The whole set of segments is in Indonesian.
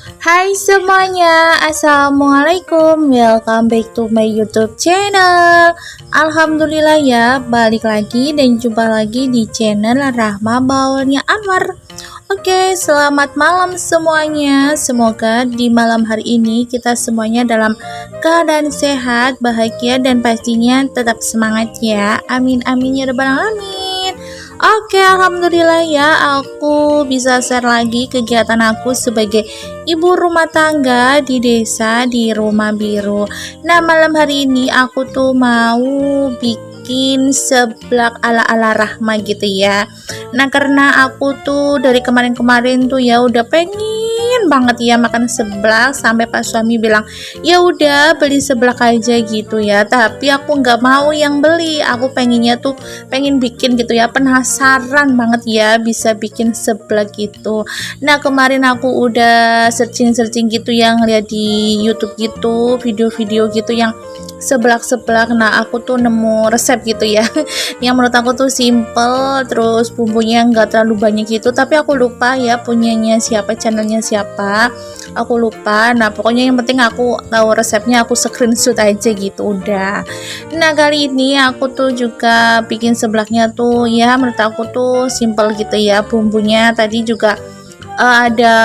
Hai semuanya, Assalamualaikum. Welcome back to my YouTube channel. Alhamdulillah ya, balik lagi dan jumpa lagi di channel Rahma Bawalnya Anwar. Oke, selamat malam semuanya. Semoga di malam hari ini kita semuanya dalam keadaan sehat, bahagia, dan pastinya tetap semangat ya. Amin amin ya rabbal alamin. Oke, alhamdulillah ya, aku bisa share lagi kegiatan aku sebagai ibu rumah tangga di desa di Rumah Biru. Nah, malam hari ini aku tuh mau bikin seblak ala-ala Rahma gitu ya. Nah, karena aku tuh dari kemarin-kemarin tuh ya udah pengen banget ya makan seblak, sampai pas suami bilang ya udah beli seblak aja gitu ya, tapi aku nggak mau yang beli, aku pengennya tuh pengen bikin gitu ya, penasaran banget ya bisa bikin seblak gitu. Nah, kemarin aku udah searching gitu yang lihat di YouTube gitu, video-video gitu yang seblak-seblak. Nah, aku tuh nemu resep gitu ya yang menurut aku tuh simple, terus bumbunya nggak terlalu banyak gitu, tapi aku lupa ya punyanya siapa, channelnya siapa, aku lupa. Nah, pokoknya yang penting aku tahu resepnya, aku screenshot aja gitu udah. Nah, kali ini aku tuh juga bikin seblaknya tuh ya menurut aku tuh simple gitu ya. Bumbunya tadi juga ada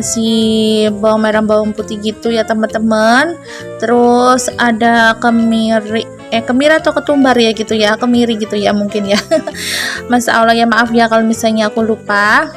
si bawang merah bawang putih gitu ya teman-teman, terus ada kemiri atau ketumbar ya gitu ya, kemiri gitu ya mungkin ya. Masya Allah ya, maaf ya kalau misalnya aku lupa.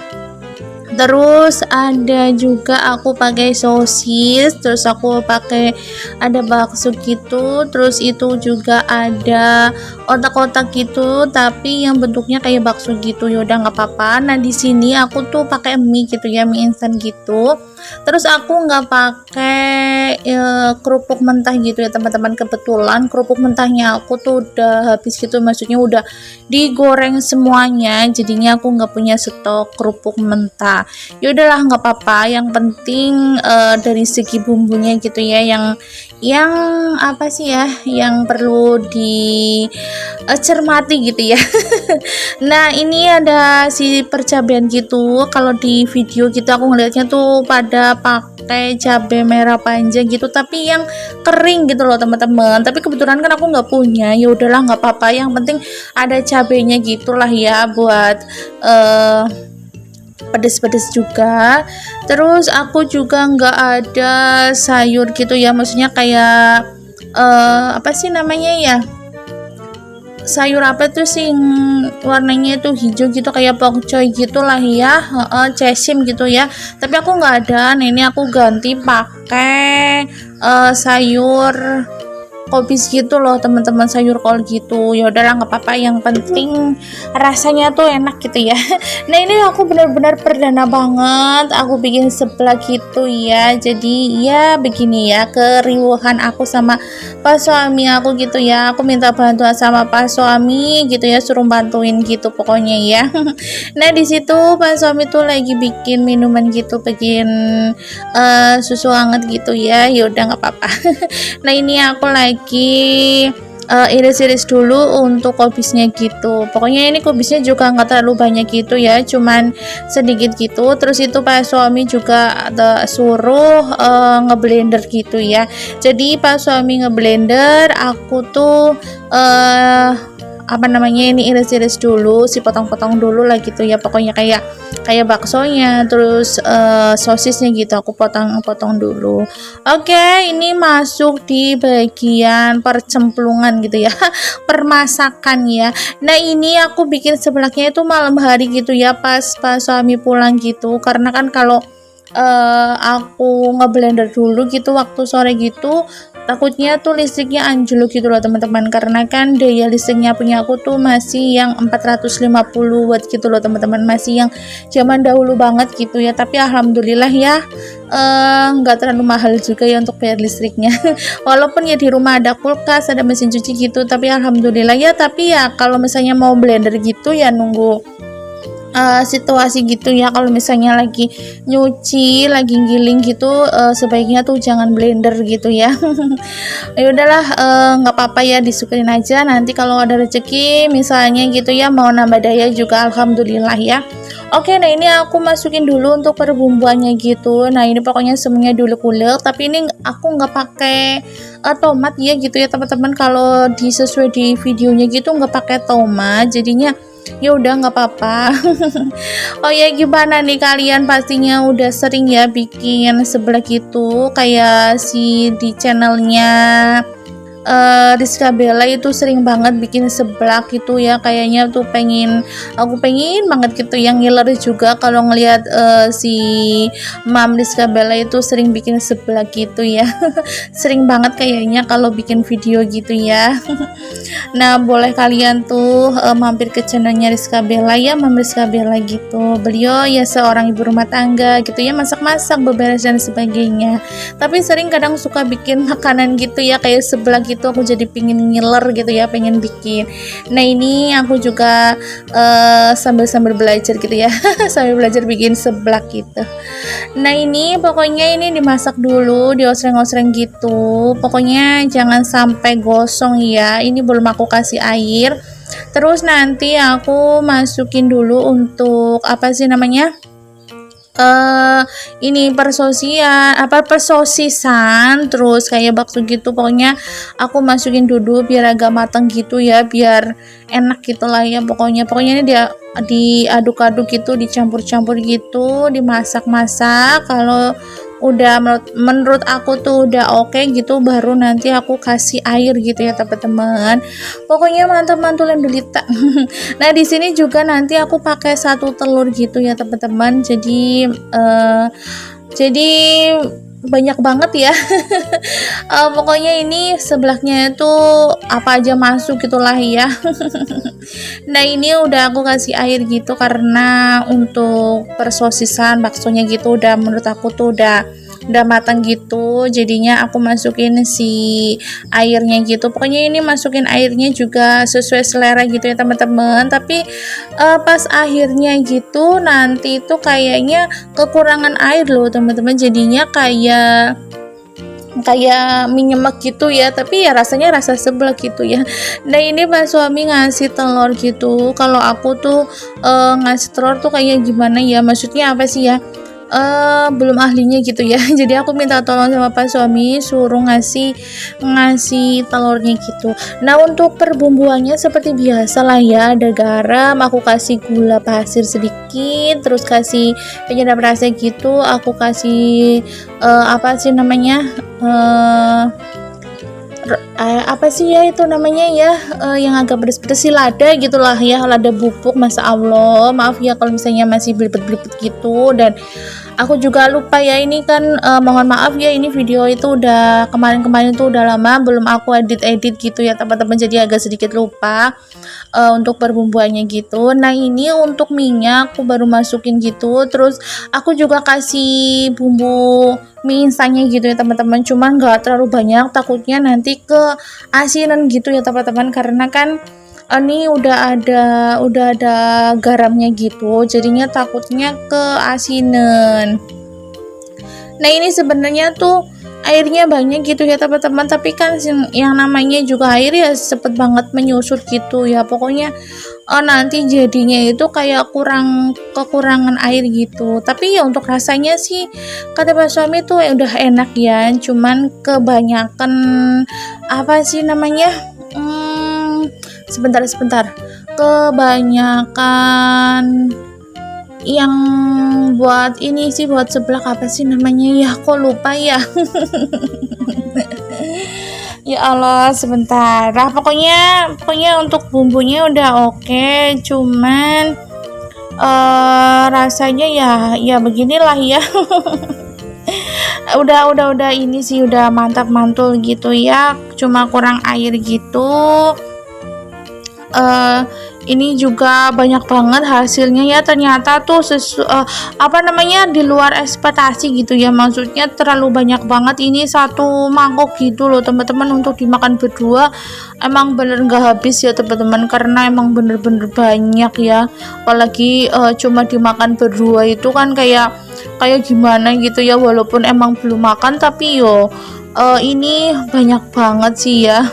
Terus ada juga aku pakai sosis, terus aku pakai ada bakso gitu, terus itu juga ada otak-otak gitu tapi yang bentuknya kayak bakso gitu. Ya udah nggak apa-apa. Nah, di sini aku tuh pakai mie gitu ya, mie instan gitu. Terus aku nggak pakai kerupuk mentah gitu ya teman-teman, kebetulan kerupuk mentahnya aku tuh udah habis gitu, maksudnya udah digoreng semuanya, jadinya aku nggak punya stok kerupuk mentah. Ya udahlah nggak apa-apa, yang penting dari segi bumbunya gitu ya, yang apa sih ya yang perlu dicermati gitu ya. Nah, ini ada si percabean gitu, kalau di video gitu aku ngeliatnya tuh pada pakai cabai merah panjang gitu tapi yang kering gitu loh teman-teman, tapi kebetulan kan aku nggak punya. Ya udahlah nggak apa-apa, yang penting ada cabenya gitulah ya buat pedes-pedes juga. Terus aku juga nggak ada sayur gitu ya, maksudnya kayak apa sih namanya ya, sayur apa tuh sih yang warnanya itu hijau gitu kayak pokcoy gitulah ya, cesim gitu ya, tapi aku nggak ada. Nah, ini aku ganti pakai sayur kobis gitu loh teman-teman, sayur kol gitu. Ya udahlah nggak apa-apa, yang penting rasanya tuh enak gitu ya. Nah, ini aku benar-benar perdana banget aku bikin seblak gitu ya, jadi ya begini ya keriuhan aku sama pas suami aku gitu ya, aku minta bantuan sama pas suami gitu ya, suruh bantuin gitu pokoknya ya. Nah, di situ pas suami tuh lagi bikin minuman gitu, bikin susu hangat gitu ya. Ya udah nggak apa-apa. Nah, ini aku lagi iris-iris dulu untuk kubisnya gitu. Pokoknya ini kubisnya juga nggak terlalu banyak gitu ya, cuman sedikit gitu. Terus itu pas suami juga suruh ngeblender gitu ya. Jadi pas suami ngeblender, aku tuh apa namanya ini iris-iris dulu, si potong-potong dulu lah gitu ya. Pokoknya kayak baksonya, terus sosisnya gitu aku potong-potong dulu. Oke, ini masuk di bagian percemplungan gitu ya. Permasakan ya. Nah, ini aku bikin seblaknya itu malam hari gitu ya, pas suami pulang gitu, karena kan kalau aku ngeblender dulu gitu waktu sore gitu, takutnya tuh listriknya anjlok gitu loh teman-teman, karena kan daya listriknya punya aku tuh masih yang 450 watt gitu loh teman-teman, masih yang zaman dahulu banget gitu ya. Tapi alhamdulillah ya nggak terlalu mahal juga ya untuk bayar listriknya. Walaupun ya di rumah ada kulkas, ada mesin cuci gitu, tapi alhamdulillah ya. Tapi ya kalau misalnya mau blender gitu ya nunggu situasi gitu ya. Kalau misalnya lagi nyuci, lagi giling gitu, sebaiknya tuh jangan blender gitu ya. Ya udahlah, nggak apa-apa ya, disukain aja. Nanti kalau ada rezeki misalnya gitu ya, mau nambah daya juga alhamdulillah ya. Oke, nah ini aku masukin dulu untuk perbumbuannya gitu. Nah ini pokoknya semuanya dulu kulek, tapi ini aku nggak pakai tomat ya gitu ya teman-teman. Kalau sesuai di videonya gitu nggak pakai tomat, jadinya ya udah nggak apa-apa. Oh ya, gimana nih kalian, pastinya udah sering ya bikin seblak gitu kayak si di channelnya Rizka Bella itu sering banget bikin seblak gitu ya. Kayaknya tuh aku pengen banget gitu yang ngiler juga kalau ngelihat si Mam Rizka Bella itu sering bikin seblak gitu ya. Sering banget kayaknya kalau bikin video gitu ya. Nah, boleh kalian tuh mampir ke channelnya Rizka Bella ya, Mam Rizka Bella gitu. Beliau ya seorang ibu rumah tangga gitu ya, masak-masak, beberes dan sebagainya. Tapi sering kadang suka bikin makanan gitu ya, kayak seblak gitu, aku jadi pingin ngiler gitu ya, pengen bikin. Nah ini aku juga sambil belajar gitu ya. Sambil belajar bikin seblak gitu. Nah ini pokoknya ini dimasak dulu, diosreng-osreng gitu, pokoknya jangan sampai gosong ya. Ini belum aku kasih air. Terus nanti aku masukin dulu untuk apa sih namanya, ini persosisan, terus kayak bakso gitu. Pokoknya aku masukin dulu biar agak matang gitu ya, biar enak gitulah ya. Pokoknya ini dia diaduk-aduk gitu, dicampur-campur gitu, dimasak-masak. Kalau udah menurut aku tuh udah oke gitu, baru nanti aku kasih air gitu ya teman-teman. Pokoknya mantap mantulin delita. Nah di sini juga nanti aku pakai 1 telur gitu ya teman-teman. Jadi banyak banget ya. Pokoknya ini seblaknya itu apa aja masuk gitulah ya. Nah ini udah aku kasih air gitu karena untuk persosisan baksonya gitu udah, menurut aku tuh udah matang gitu, jadinya aku masukin si airnya gitu. Pokoknya ini masukin airnya juga sesuai selera gitu ya teman-teman. Tapi pas akhirnya gitu nanti itu kayaknya kekurangan air loh teman-teman, jadinya kayak mie nyemek gitu ya, tapi ya rasanya rasa seblak gitu ya. Nah ini pas suami ngasih telur gitu, kalau aku tuh ngasih telur tuh kayak gimana ya, maksudnya apa sih ya, belum ahlinya gitu ya. Jadi aku minta tolong sama Pak suami suruh ngasih telurnya gitu. Nah untuk perbumbuannya seperti biasa lah ya, ada garam, aku kasih gula pasir sedikit, terus kasih penyedap rasa gitu, aku kasih apa sih namanya, apa sih ya itu namanya ya, yang agak pedes-pedes sih, lada gitulah ya, lada bubuk. Masa Allah, maaf ya kalau misalnya masih belibet-belibet gitu. Dan aku juga lupa ya, ini kan mohon maaf ya, ini video itu udah kemarin tuh udah lama belum aku edit gitu ya teman-teman, jadi agak sedikit lupa untuk perbumbuannya gitu. Nah ini untuk minyak aku baru masukin gitu, terus aku juga kasih bumbu mie instannya gitu ya teman-teman, cuman nggak terlalu banyak, takutnya nanti ke asinan gitu ya teman-teman, karena kan ini udah ada garamnya gitu, jadinya takutnya ke asinan. Nah ini sebenarnya tuh airnya banyak gitu ya teman-teman, tapi kan yang namanya juga air ya cepet banget menyusut gitu ya. Pokoknya nanti jadinya itu kayak kekurangan air gitu. Tapi ya untuk rasanya sih kata Pak suami tuh udah enak ya, cuman kebanyakan apa sih namanya, sebentar kebanyakan yang buat ini sih, buat seblak apa sih namanya ya, kok lupa ya. Ya Allah sebentar. Nah, pokoknya untuk bumbunya udah oke, cuman rasanya ya beginilah ya. udah ini sih udah mantap mantul gitu ya, cuma kurang air gitu. Ini juga banyak banget hasilnya ya, ternyata tuh di luar ekspektasi gitu ya, maksudnya terlalu banyak banget. Ini satu mangkok gitu loh teman-teman, untuk dimakan berdua emang bener nggak habis ya teman-teman, karena emang bener-bener banyak ya. Apalagi cuma dimakan berdua itu kan kayak gimana gitu ya, walaupun emang belum makan tapi yo ini banyak banget sih ya.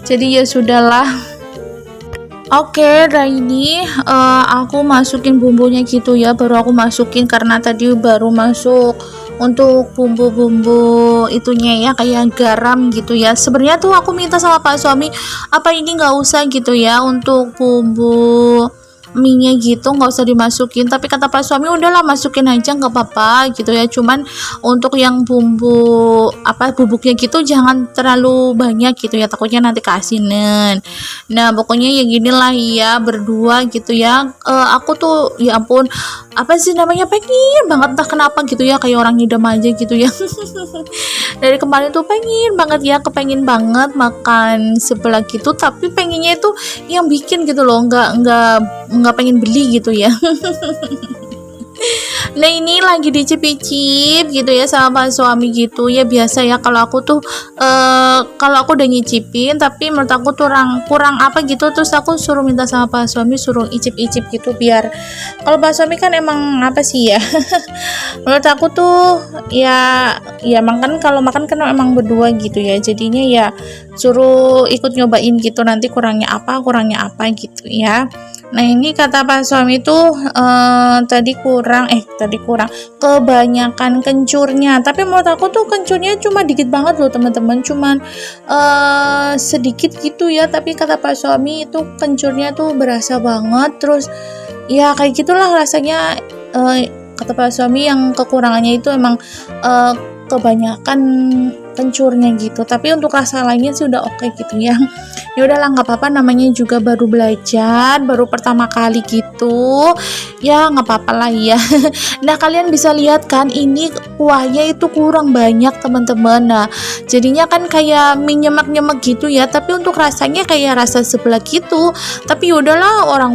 Jadi ya sudahlah. Oke, nah ini aku masukin bumbunya gitu ya, baru aku masukin karena tadi baru masuk untuk bumbu-bumbu itunya ya, kayak garam gitu ya. Sebenarnya tuh aku minta sama Pak suami, apa ini nggak usah gitu ya untuk bumbu minyak gitu, nggak usah dimasukin, tapi kata Pak suami udahlah masukin aja nggak apa-apa gitu ya, cuman untuk yang bumbu bubuknya gitu jangan terlalu banyak gitu ya, takutnya nanti keasinan. Nah pokoknya ya gini lah ya, berdua gitu ya. Aku tuh ya ampun, apa sih namanya, pengen banget entah kenapa gitu ya, kayak orang ngidam aja gitu ya. Dari kemarin tuh pengen banget ya, kepengen banget makan sebelah gitu, tapi pengennya itu yang bikin gitu loh, nggak pengen beli gitu ya. Nah ini lagi dicicip gitu ya sama suami gitu ya. Biasa ya kalau aku tuh kalau aku udah nyicipin tapi menurut aku tuh kurang apa gitu, terus aku suruh minta sama Pak suami suruh icip-icip gitu, biar kalau Pak suami kan emang apa sih ya. Menurut aku tuh ya emang kan kalau makan kan emang berdua gitu ya, jadinya ya suruh ikut nyobain gitu, nanti kurangnya apa gitu ya. Nah ini kata Pak suami tuh tadi kurang kebanyakan kencurnya, tapi menurut aku tuh kencurnya cuma dikit banget loh teman-teman, cuman sedikit gitu ya, tapi kata Pak suami itu kencurnya tuh berasa banget. Terus ya kayak gitulah rasanya. Kata Pak suami yang kekurangannya itu emang kebanyakan kencurnya gitu, tapi untuk rasa lainnya sih udah oke gitu ya. Ya udahlah nggak apa-apa, namanya juga baru belajar, baru pertama kali gitu ya, nggak apa-apa lah ya. Nah kalian bisa lihat kan, ini kuahnya itu kurang banyak teman-teman. Nah jadinya kan kayak mie nyemek-nyemek gitu ya, tapi untuk rasanya kayak rasa seblak gitu. Tapi udahlah, orang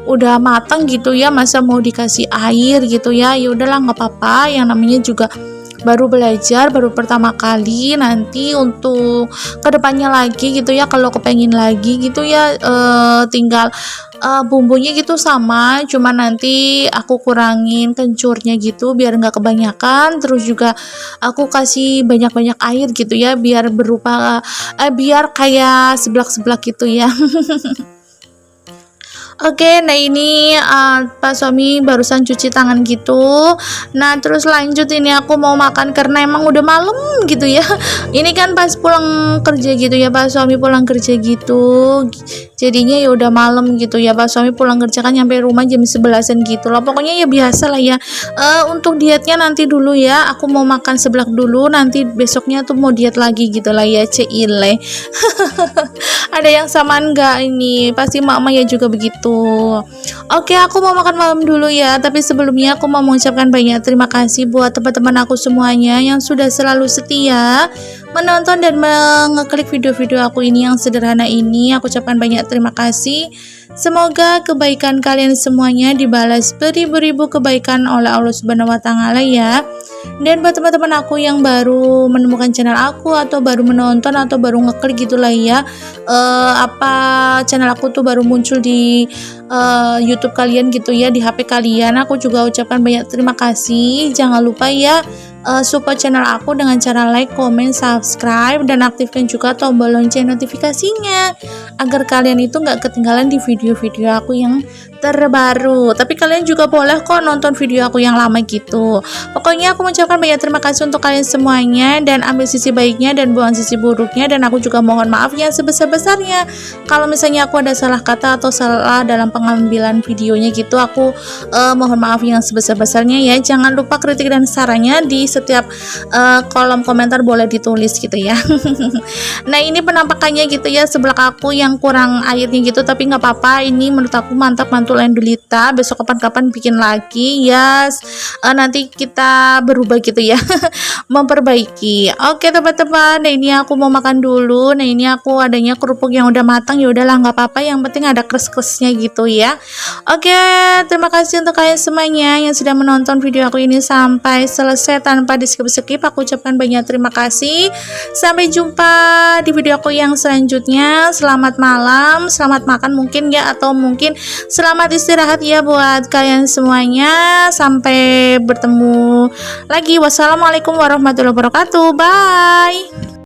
udah matang gitu ya, masa mau dikasih air gitu ya. Ya udahlah nggak apa-apa, yang namanya juga baru belajar, baru pertama kali. Nanti untuk kedepannya lagi gitu ya, kalau kepengen lagi gitu ya, tinggal bumbunya gitu sama, cuma nanti aku kurangin kencurnya gitu biar nggak kebanyakan. Terus juga aku kasih banyak-banyak air gitu ya, biar berupa biar kayak seblak-seblak gitu ya. Oke, nah ini Pak suami barusan cuci tangan gitu. Nah terus lanjut, ini aku mau makan karena emang udah malam gitu ya. Ini kan pas pulang kerja gitu ya, Pak suami pulang kerja gitu, jadinya ya udah malam gitu ya. Pak suami pulang kerja kan nyampe rumah jam 11-an gitu loh. Pokoknya ya biasa lah ya. Untuk dietnya nanti dulu ya, aku mau makan seblak dulu, nanti besoknya tuh mau diet lagi gitu lah ya, ceile. Ada yang samaan enggak ini? Pasti mama ya juga begitu. Oke, aku mau makan malam dulu ya, tapi sebelumnya aku mau mengucapkan banyak terima kasih buat teman-teman aku semuanya yang sudah selalu setia menonton dan mengeklik video-video aku ini yang sederhana ini. Aku ucapkan banyak terima kasih. Semoga kebaikan kalian semuanya dibalas beribu-ribu kebaikan oleh Allah Subhanahu wa taala ya. Dan buat teman-teman aku yang baru menemukan channel aku atau baru menonton atau baru ngeklik gitulah ya, channel aku tuh baru muncul di YouTube kalian gitu ya, di HP kalian, aku juga ucapkan banyak terima kasih. Jangan lupa ya support channel aku dengan cara like, comment, subscribe, dan aktifkan juga tombol lonceng notifikasinya agar kalian itu nggak ketinggalan di video-video aku yang terbaru. Tapi kalian juga boleh kok nonton video aku yang lama gitu. Pokoknya aku mengucapkan banyak terima kasih untuk kalian semuanya, dan ambil sisi baiknya dan buang sisi buruknya. Dan aku juga mohon maaf yang sebesar-besarnya kalau misalnya aku ada salah kata atau salah dalam pengambilan videonya gitu. Aku mohon maaf yang sebesar-besarnya ya. Jangan lupa kritik dan sarannya di setiap kolom komentar boleh ditulis gitu ya. Nah ini penampakannya gitu ya, sebelah aku yang kurang airnya gitu, tapi nggak apa-apa, ini menurut aku mantap mantul endulita. Besok kapan-kapan bikin lagi ya. Nanti kita berubah gitu ya. Memperbaiki. Oke teman-teman, nah ini aku mau makan dulu. Nah ini aku adanya kerupuk yang udah matang, ya udahlah nggak apa-apa, yang penting ada kres-kresnya gitu ya. Oke, terima kasih untuk kalian semuanya yang sudah menonton video aku ini sampai selesai tanpa di skip-skip. Aku ucapkan banyak terima kasih. Sampai jumpa di video aku yang selanjutnya. Selamat malam, selamat makan mungkin ya, atau mungkin selamat istirahat ya buat kalian semuanya. Sampai bertemu lagi. Wassalamualaikum warahmatullahi wabarakatuh. Bye.